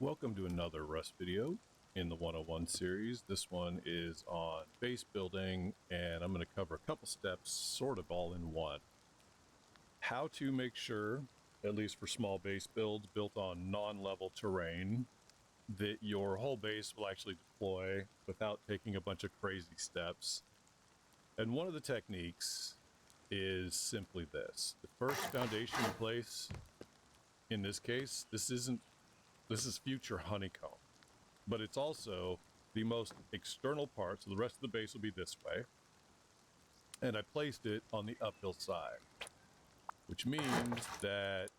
Welcome to another Rust video in the 101 series. This one is on base building, and I'm going to cover a couple steps sort of all in one. How to make sure, at least for small base builds built on non-level terrain, that your whole base will actually deploy without taking a bunch of crazy steps. And one of the techniques is simply this. The first foundation you place, in this case, this is future honeycomb, but it's also the most external part, so the rest of the base will be this way. And I placed it on the uphill side, which means that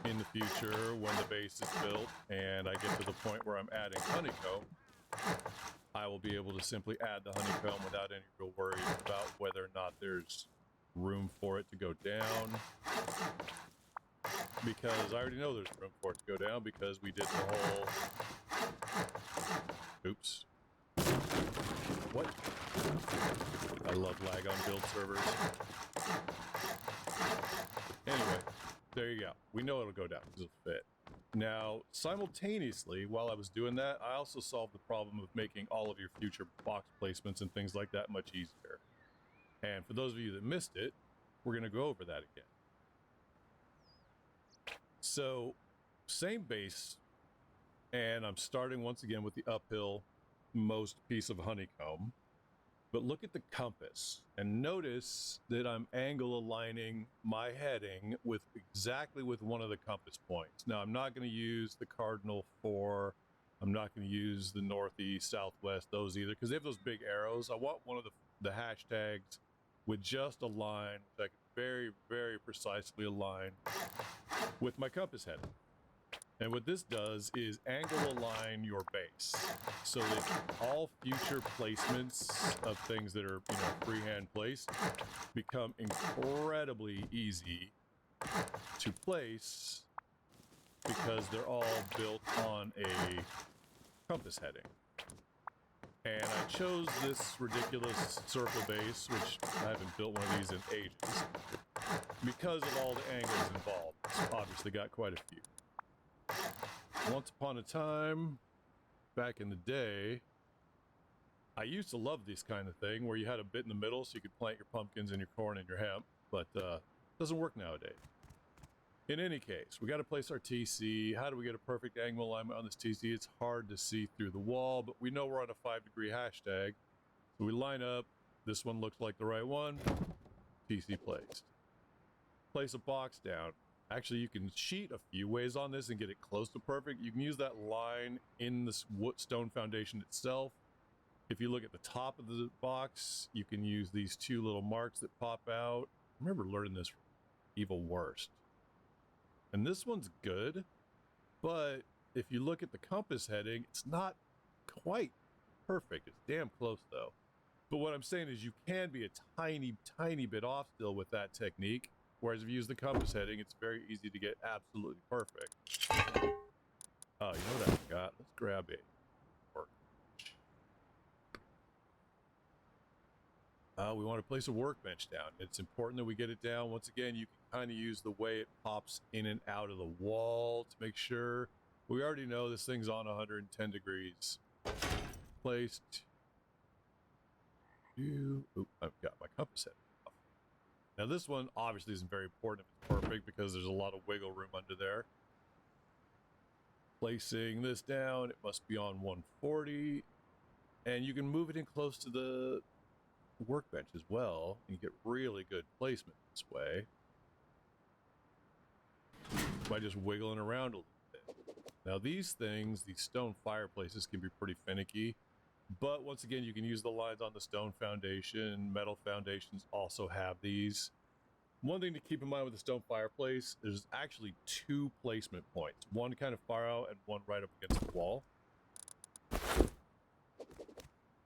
in the future, when the base is built and I get to the point where I'm adding honeycomb, I will be able to simply add the honeycomb without any real worry about whether or not there's room for it to go down, because I already know there's room for it to go down because we did the whole... Oops. What? I love lag on build servers. Anyway, there you go. We know it'll go down because it'll fit. Now, simultaneously, while I was doing that, I also solved the problem of making all of your future box placements and things like that much easier. And for those of you that missed it, we're going to go over that again. So, same base, and I'm starting once again with the uphill most piece of honeycomb. But look at the compass, and notice that I'm angle aligning my heading with exactly with one of the compass points. Now, I'm not going to use the cardinal 4. I'm not going to use the northeast, southwest, those either, because they have those big arrows. I want one of the hashtags with just a line, which I can very, very precisely align with my compass heading. And what this does is angle align your base so that all future placements of things that are, freehand placed become incredibly easy to place because they're all built on a compass heading. And I chose this ridiculous circle base, which I haven't built one of these in ages, because of all the angles involved. It's obviously got quite a few. Once upon a time, back in the day, I used to love this kind of thing where you had a bit in the middle so you could plant your pumpkins and your corn and your hemp, but it doesn't work nowadays. In any case, we got to place our TC. How do we get a perfect angle alignment on this TC? It's hard to see through the wall, but we know we're on a 5-degree hashtag. So we line up. This one looks like the right one. TC placed. Place a box down. Actually, you can cheat a few ways on this and get it close to perfect. You can use that line in the stone foundation itself. If you look at the top of the box, you can use these two little marks that pop out. I remember learning this from Evil Worst. And this one's good, but if you look at the compass heading, it's not quite perfect. It's damn close, though. But what I'm saying is you can be a tiny, tiny bit off still with that technique. Whereas if you use the compass heading, it's very easy to get absolutely perfect. Oh, you know what I forgot? Let's grab a workbench. We want to place a workbench down. It's important that we get it down. Once again, you can kind of use the way it pops in and out of the wall to make sure. We already know this thing's on 110 degrees. Placed. Oop, I've got my compass heading. Now this one obviously isn't very important if it's perfect because there's a lot of wiggle room under there. Placing this down, it must be on 140. And you can move it in close to the workbench as well. You get really good placement this way by just wiggling around a little bit. Now these things, these stone fireplaces, can be pretty finicky. But once again, you can use the lines on the stone foundation. Metal foundations also have these. One thing to keep in mind with the stone fireplace, there's actually two placement points. One kind of far out and one right up against the wall.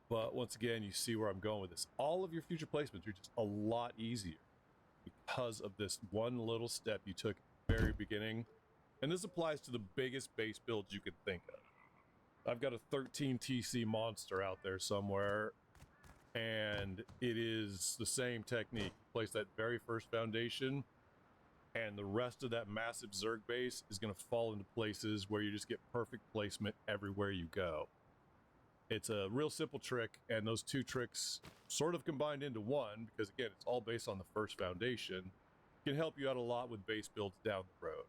But once again, you see where I'm going with this. All of your future placements are just a lot easier because of this one little step you took at the very beginning. And this applies to the biggest base builds you could think of. I've got a 13 TC monster out there somewhere, and it is the same technique. Place that very first foundation, and the rest of that massive Zerg base is going to fall into places where you just get perfect placement everywhere you go. It's a real simple trick, and those two tricks sort of combined into one, because again, it's all based on the first foundation, can help you out a lot with base builds down the road.